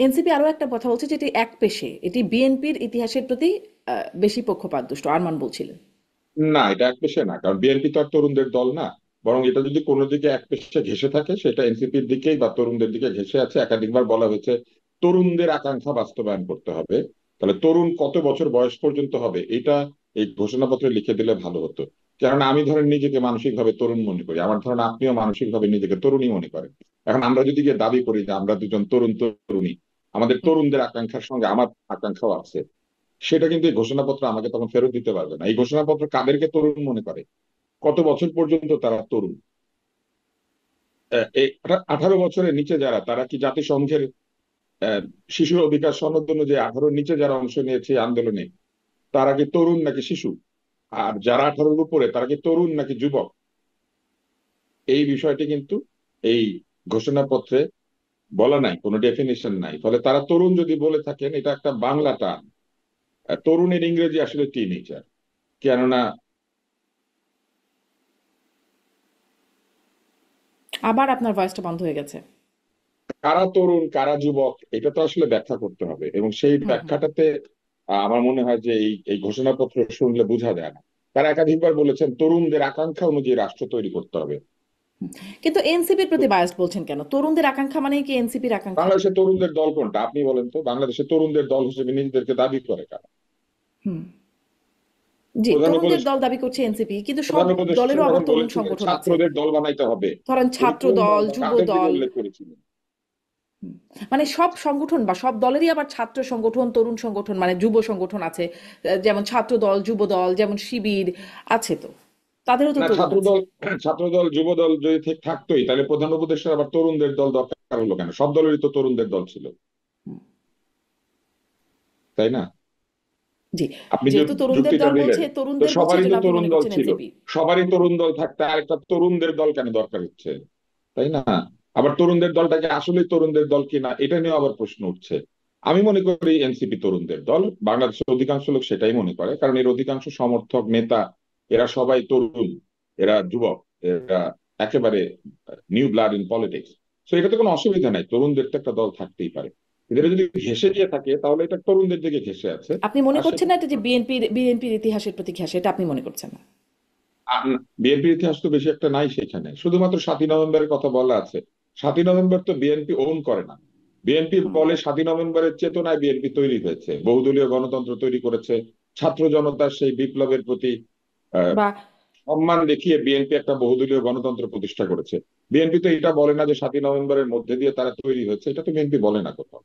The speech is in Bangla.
এনসিপি আরো একটা কথা বলছে যে এটি একপেশে, এটি বিএনপির ইতিহাসের প্রতি বেশি পক্ষপাতদুষ্ট, আরমান বলছিলেন। না, এটা একপেশে না, কারণ বিএনপি তো আর তরুণদের দল না। বরং এটা যদি কোনো দিকে একপেশে ঘেঁষে থাকে সেটা এনসিপির দিকেই বা তরুণদের দিকে ঘেঁষে আছে। একাধিকবার বলা হয়েছে তরুণদের আকাঙ্ক্ষা বাস্তবায়ন করতে হবে। তাহলে তরুণ কত বছর বয়স পর্যন্ত হবে এটা এই ঘোষণাপত্রে লিখে দিলে ভালো হতো। কারণ আমি ধরেন নিজেকে মানসিকভাবে তরুণ মনে করি, আমার ধরেন আপনিও মানসিকভাবে নিজেকে তরুণই মনে করেন। এখন আমরা যদি গিয়ে দাবি করি যে আমরা দুজন তরুণ তরুণী, আমাদের হুম। তরুণদের আকাঙ্ক্ষার সঙ্গে আমার আকাঙ্ক্ষাও আছে, সেটা কিন্তু এই ঘোষণাপত্র আমাকে তখন ফেরত দিতে পারবে না। এই ঘোষণাপত্র কাদেরকে তরুণ মনে করে, কত বছর পর্যন্ত তারা তরুণ। এই 18 বছরের নিচে যারা, তারা কি জাতিসংঘের আহ, শিশুর অধিকার সনদ অনুযায়ী 18-র নিচে যারা অংশ নিয়েছে এই আন্দোলনে, তারা কি তরুণ নাকি শিশু? আর যারা 18-র উপরে তারা কি তরুণ নাকি যুবক? এই বিষয়টি কিন্তু এই ঘোষণাপত্রে বলা নাই, কোনো ডেফিনিশন নাই। ফলে তারা তরুণ যদি বলে থাকেন, এটা একটা বাংলা টার্ম। তরুণের ইংরেজি আসলে টিনেজার। কেননা আবার আপনার ভয়েসটা বন্ধ হয়ে গেছে। কারা তরুণ কারা যুবক এটা তো আসলে ব্যাখ্যা করতে হবে, এবং সেই হুম হুম। ব্যাখ্যাটাতে আমার মনে হয় যে এই এই ঘোষণাপত্র শুনলে বোঝা যায় না। তারা একাধিকবার বলেছেন তরুণদের আকাঙ্ক্ষা অনুযায়ী রাষ্ট্র তৈরি করতে হবে। কিন্তু এনসিপির তো প্রতি বায়াস বলছেন কেন? তরুণদের আকাঙ্ক্ষা মানে কি এনসিপির আকাঙ্ক্ষা? বাংলাদেশের তরুণদের দল কোনটা আপনি বলেন তো? বাংলাদেশের তরুণদের দল হিসেবে নিজেদেরকে দাবি করে কারা? হুম। জি, প্রধান তরুণদের দল উপদেষ্টা দাবি করছে এনসিপি, কিন্তু সব প্রধান উপদেষ্টা দলেরও আবার যখন তরুণ বলেছিলেন সংগঠন আছে। ছাত্রদের দল বানাইতে হবে, ধরেন উনি ছাত্র কোন দল দল, বা যুব কাদের দিকে দল। উল্লেখ করেছিলেন? মানে সব সংগঠন বা সব দলেরই আবার ছাত্র সংগঠন, তরুণ সংগঠন, মানে যুব সংগঠন আছে। যেমন ছাত্র দল, যুব দল, যেমন শিবির আছে তো, তাদেরও তো না, তরুণ আছে। ছাত্রদল যুব দল যদি ঠিক থাকতোই তাহলে প্রধান উপদেষ্টার আবার তরুণদের দল দরকার হলো কেন? সব দলেরই তো তরুণদের দল ছিল, তাই না? জি। আপনি যে যেহেতু তরুণদের যুক্তিটা দল বলছে, দিলেন, তো তরুণদের বলছে, সবারই তো এজন্য আপনি তরুণ মনে দল করছেন ছিল। এনসিপি। সবারই তরুণ দল থাকতে আর একটা তরুণদের দল কেন দরকার হচ্ছে, তাই না? আবার তরুণদের দলটাকে আসলে তরুণদের দল কিনা এটা নিয়েও আবার প্রশ্ন উঠছে। আমি মনে করি এনসিপি তরুণদের দল, বাংলাদেশের অধিকাংশ লোক সেটাই মনে করে, কারণ এর অধিকাংশ সমর্থক নেতা এরা সবাই তরুণ, এরা যুবক, এরা একেবারে নিউ ব্লাড ইন পলিটিক্স। তো এটাতে কোনো অসুবিধা নাই, তরুণদের তো একটা দল থাকতেই পারে। এদের যদি ঘেঁষে দিয়ে থাকে তাহলে এটা তরুণদের দিকে ঘেঁষে আছে। আপনি মনে আর করছেন সেটা না এটা যে বিএনপির ইতিহাসের প্রতি ঘেঁষে, এটা আপনি মনে করছেন না? বিএনপির ইতিহাস তো বেশি একটা নাই সেখানে, শুধুমাত্র 7ই নভেম্বরের কথা বলা আছে। 7ই নভেম্বর তো বিএনপি ওন করে না। বিএনপি হুম। বলে 7ই নভেম্বরের চেতনায় বিএনপি তৈরি হয়েছে, বহুদলীয় গণতন্ত্র তৈরি করেছে, ছাত্র জনতার সেই বিপ্লবের প্রতি আহ, বা সম্মান দেখিয়ে বিএনপি একটা বহুদলীয় গণতন্ত্র প্রতিষ্ঠা করেছে। বিএনপি তো এটা বলে না যে 7ই নভেম্বরের মধ্যে দিয়ে তারা তৈরি হয়েছে, এটা তো বিএনপি বলে না কোথাও।